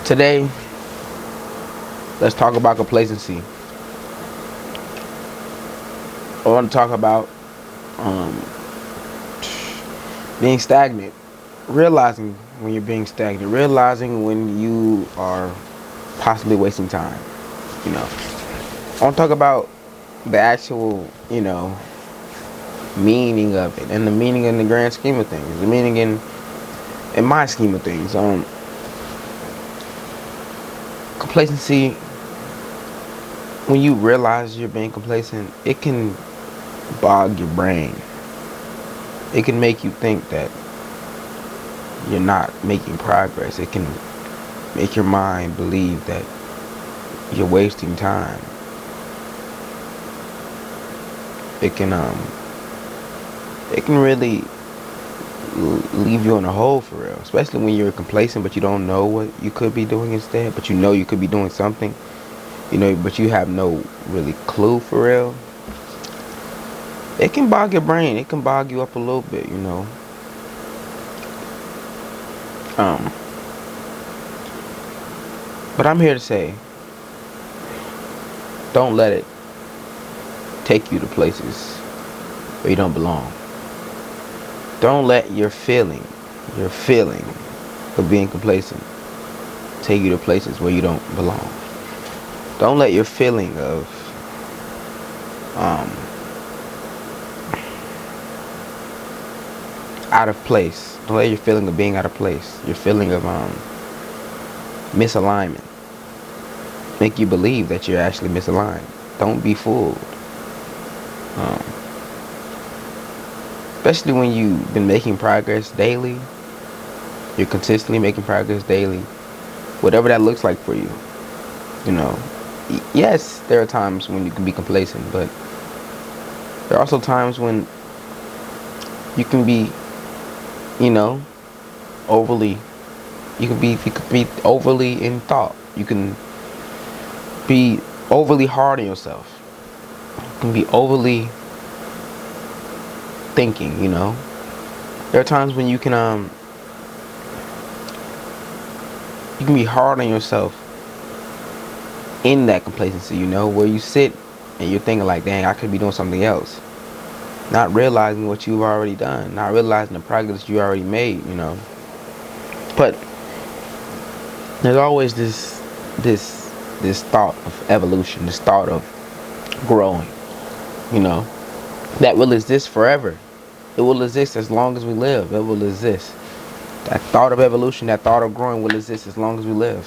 Today, let's talk about complacency. I want to talk about um, being stagnant, realizing when you're being stagnant, realizing when you are possibly wasting time. You know, I want to talk about the actual, meaning of it, and the meaning in the grand scheme of things, the meaning in my scheme of things. Complacency. When you realize you're being complacent, it can bog your brain. It can make you think that you're not making progress. It can make your mind believe that you're wasting time. It can really leave you in a hole for real, especially when you're complacent but you don't know what you could be doing instead, but you know you could be doing something, but you have no really clue for real. It can bog your brain. It can bog you up a little bit. Um, but I'm here to say, don't let it take you to places where you don't belong. Don't let your feeling of being complacent take you to places where you don't belong. Don't let your feeling of out of place. Don't let your feeling of being out of place, your feeling of misalignment, make you believe that you're actually misaligned. Don't be fooled. Especially when you've been making progress daily, you're consistently making progress daily, whatever that looks like for you. Yes, there are times when you can be complacent, but there are also times when you can be, overly. You could be overly in thought. You can be overly hard on yourself. You can be overly thinking. There are times when you can be hard on yourself in that complacency, where you sit and you're thinking like, dang, I could be doing something else. Not realizing what you've already done, not realizing the progress you already made, But there's always this thought of evolution, this thought of growing, that will exist forever. It will exist as long as we live. It will exist. That thought of evolution, that thought of growing will exist as long as we live.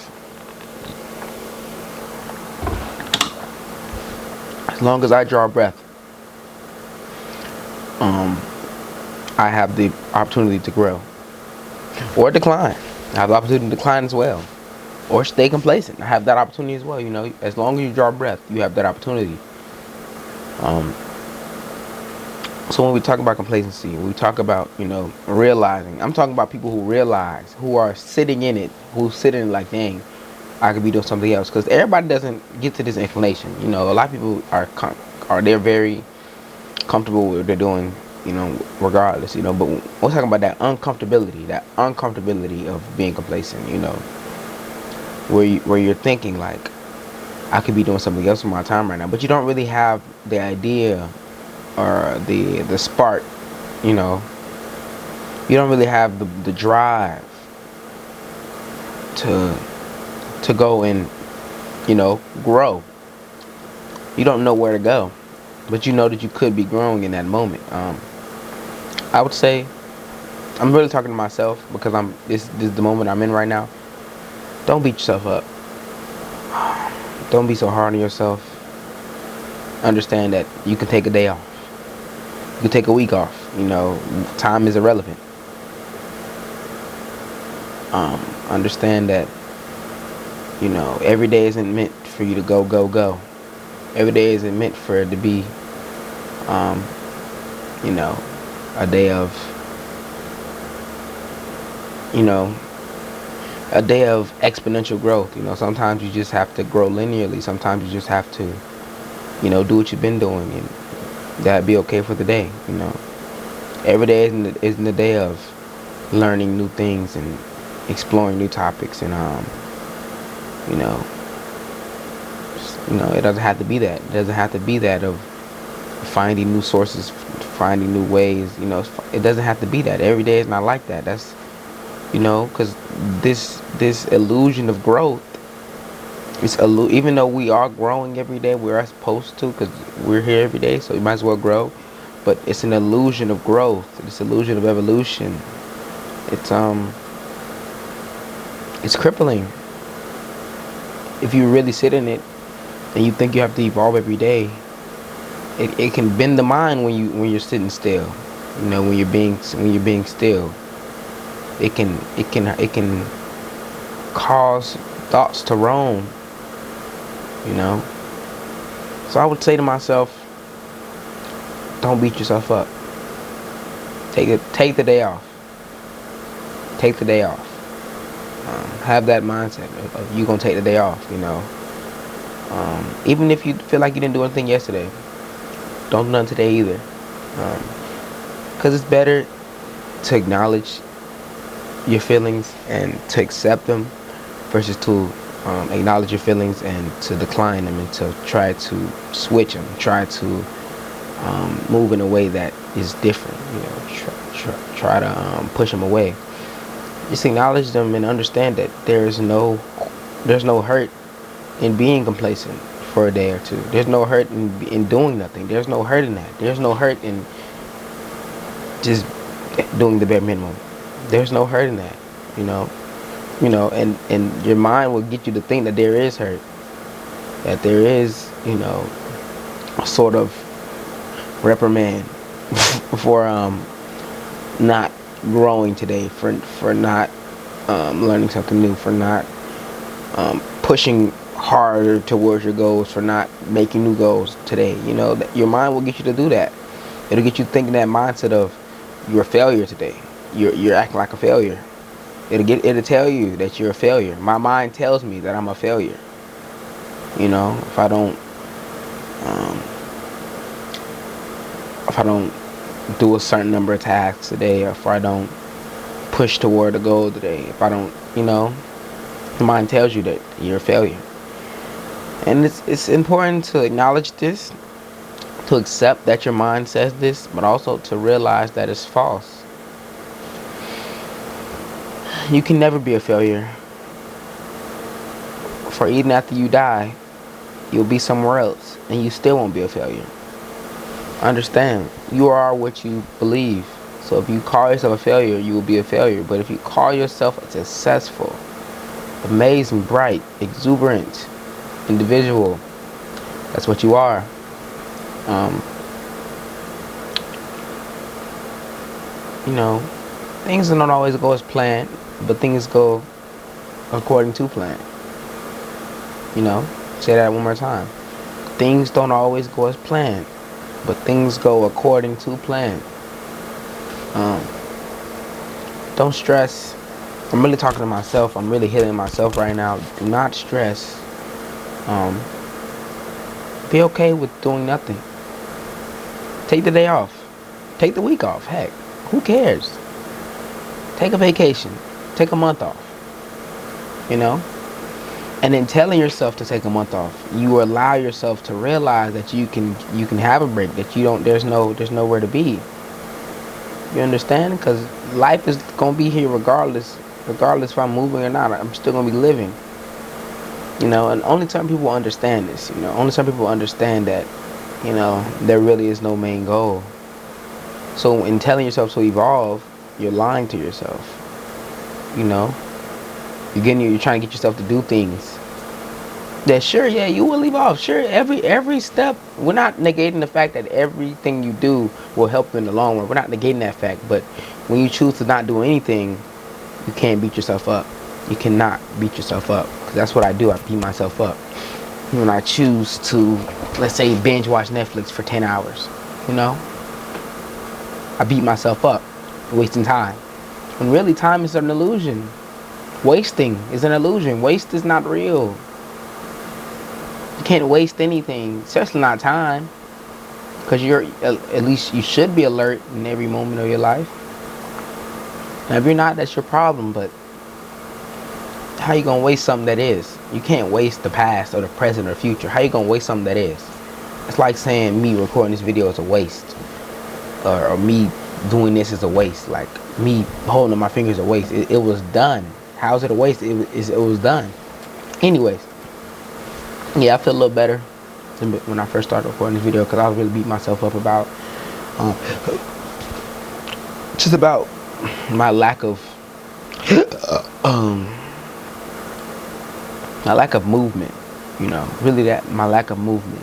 As long as I draw breath, I have the opportunity to grow or decline. I have the opportunity to decline as well, or stay complacent. I have that opportunity as well. As long as you draw breath, you have that opportunity. So when we talk about complacency, we talk about realizing. I'm talking about people who realize, who are sitting in it, who sitting like, dang, I could be doing something else. Because everybody doesn't get to this inclination. A lot of people they're very comfortable with what they're doing, regardless. But we're talking about that uncomfortability of being complacent. Where you're thinking like, I could be doing something else with my time right now, but you don't really have the idea or the spark. You don't really have the drive to go and grow. You don't know where to go, but you know that you could be growing in that moment. I would say, I'm really talking to myself because this is the moment I'm in right now. Don't beat yourself up. Don't be so hard on yourself. Understand that you can take a day off. You can take a week off. Time is irrelevant. Understand that every day isn't meant for you to go. Every day isn't meant for it to be a day of exponential growth. Sometimes you just have to grow linearly. Sometimes you just have to do what you've been doing, and that'd be okay for the day. Every day isn't a day of learning new things and exploring new topics and You know, it doesn't have to be that. It doesn't have to be that of finding new sources, finding new ways. It doesn't have to be that. Every day is not like that. That's because this illusion of growth. Even though we are growing every day, we are supposed to, because we're here every day, so we might as well grow. But it's an illusion of growth. This illusion of evolution. It's crippling. If you really sit in it and you think you have to evolve every day, it can bend the mind when you're sitting still. When you're being still, it can cause thoughts to roam. So I would say to myself, don't beat yourself up. Take the day off. Take the day off. Have that mindset of you gonna take the day off. Even if you feel like you didn't do anything yesterday, don't do nothing today either. Because it's better to acknowledge your feelings and to accept them versus to acknowledge your feelings and to decline them and to try to switch them, try to move in a way that is different. Try to push them away. Just acknowledge them and understand that there's no hurt in being complacent for a day or two. There's no hurt in doing nothing. There's no hurt in that. There's no hurt in just doing the bare minimum. There's no hurt in that. And your mind will get you to think that there is hurt, that there is a sort of reprimand for not growing today, for not learning something new, for not pushing harder towards your goals, for not making new goals today. That your mind will get you to do that. It'll get you thinking that mindset of you're a failure today. You're acting like a failure. It'll tell you that you're a failure. My mind tells me that I'm a failure. If I don't do a certain number of tasks today, or if I don't push toward a goal today, if I don't, the mind tells you that you're a failure. And it's important to acknowledge this, to accept that your mind says this, but also to realize that it's false. You can never be a failure. For even after you die, you'll be somewhere else, and you still won't be a failure. Understand, you are what you believe. So if you call yourself a failure, you will be a failure. But if you call yourself a successful, amazing, bright, exuberant individual, that's what you are. Things don't always go as planned, but things go according to plan. Say that one more time. Things don't always go as planned, but things go according to plan. Don't stress. I'm really talking to myself. I'm really hitting myself right now. Do not stress. Be okay with doing nothing. Take the day off. Take the week off. Heck, who cares? Take a vacation. Take a month off. And in telling yourself to take a month off, you allow yourself to realize that you can have a break, that there's nowhere to be. You understand? Because life is gonna be here regardless if I'm moving or not. I'm still gonna be living. And only certain people understand this. Only certain people understand that there really is no main goal. So in telling yourself to evolve, you're lying to yourself. You're trying to get yourself to do things that, sure, yeah, you will evolve. Sure, every step, we're not negating the fact that everything you do will help you in the long run. We're not negating that fact. But when you choose to not do anything, you can't beat yourself up. You cannot beat yourself up. Because that's what I do. I beat myself up. When I choose to, let's say, binge watch Netflix for 10 hours, I beat myself up, wasting time. When really time is an illusion. Wasting is an illusion. Waste is not real. You can't waste anything, especially not time. Because at least you should be alert in every moment of your life. Now, if you're not, that's your problem. But How you gonna waste something that is? You can't waste the past or the present or the future. How you gonna waste something that is? It's like saying me recording this video is a waste, or me doing this is a waste. Like me holding my fingers is a waste. It was done. How is it a waste? It was done. Anyways, yeah, I feel a little better than when I first started recording this video, because I was really beating myself up about just about my lack of my lack of movement. Really that my lack of movement.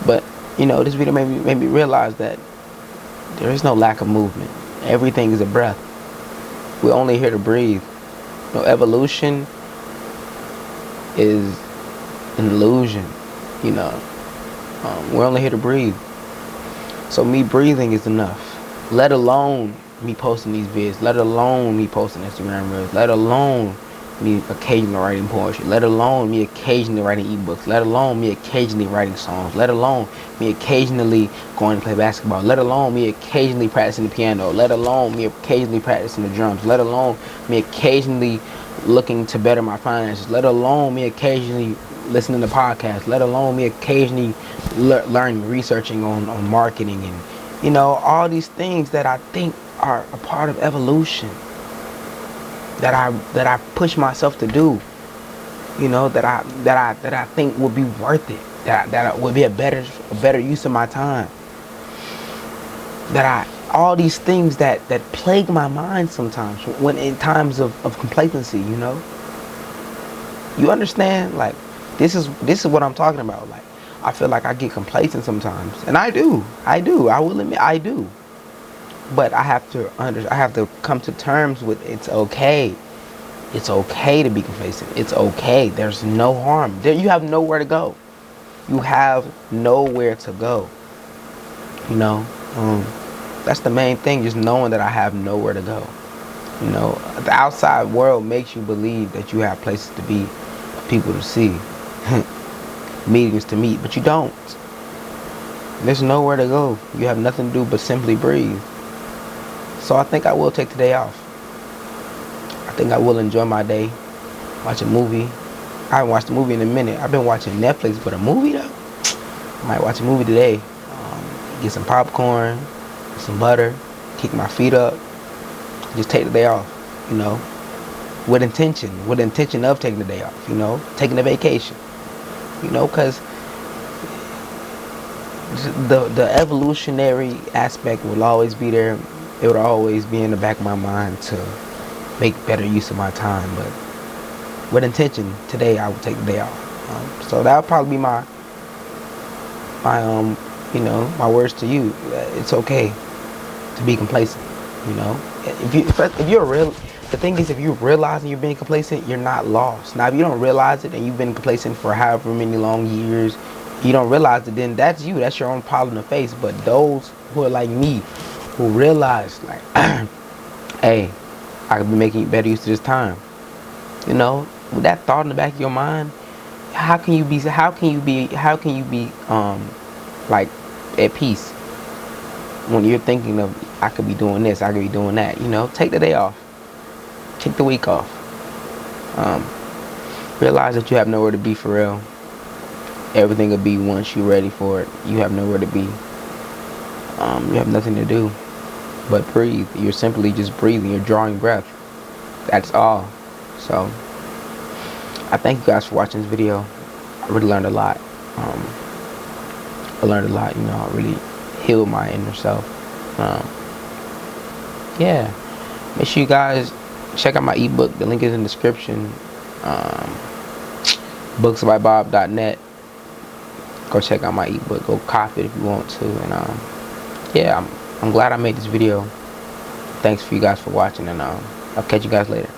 But this video made me realize that there is no lack of movement. Everything is a breath. We're only here to breathe. Evolution is an illusion. We're only here to breathe. So me breathing is enough. Let alone me posting these vids. Let alone me posting Instagram reels. Let alone me occasionally writing poetry. Let alone me occasionally writing ebooks. Let alone me occasionally writing songs. Let alone me occasionally going to play basketball. Let alone me occasionally practicing the piano. Let alone me occasionally practicing the drums. Let alone me occasionally looking to better my finances. Let alone me occasionally listening to podcasts. Let alone me occasionally learning, researching on marketing, and all these things that I think are a part of evolution, that I push myself to do, that I think would be worth it, that would be a better use of my time, all these things that plague my mind sometimes when in times of complacency. You understand? Like, this is what I'm talking about. Like, I feel like I get complacent sometimes, and I do. I will admit I do. But I have to come to terms with it's okay. It's okay to be complacent. It's okay. There's no harm. You have nowhere to go. You have nowhere to go. That's the main thing, just knowing that I have nowhere to go. The outside world makes you believe that you have places to be, people to see, meetings to meet, but you don't. There's nowhere to go. You have nothing to do but simply breathe. So I think I will take today off. I think I will enjoy my day, watch a movie. I haven't watched a movie in a minute. I've been watching Netflix, but a movie though? I might watch a movie today. Get some popcorn, some butter, kick my feet up, just take the day off, with intention of taking the day off, taking a vacation, because the evolutionary aspect will always be there. It would always be in the back of my mind to make better use of my time, but with intention, today I will take the day off. So that'll probably be my words to you. It's okay to be complacent. If you're real, the thing is, if you're realizing you're being complacent, you're not lost. Now, if you don't realize it and you've been complacent for however many long years, you don't realize it, then that's you. That's your own problem to face. But those who are like me, who realize, like, hey, I could be making better use of this time. With that thought in the back of your mind, how can you be like at peace when you're thinking of, I could be doing this, I could be doing that. Take the day off, take the week off. Realize that you have nowhere to be for real. Everything will be once you're ready for it. You have nowhere to be. You have nothing to do but breathe. You're simply just breathing. You're drawing breath. That's all. So I thank you guys for watching this video. I really learned a lot. I learned a lot. I really healed my inner self. Yeah. Make sure you guys check out my ebook. The link is in the description. booksbybob.net. Go check out my ebook. Go copy it if you want to. And yeah, I'm glad I made this video. Thanks for you guys for watching, and I'll catch you guys later.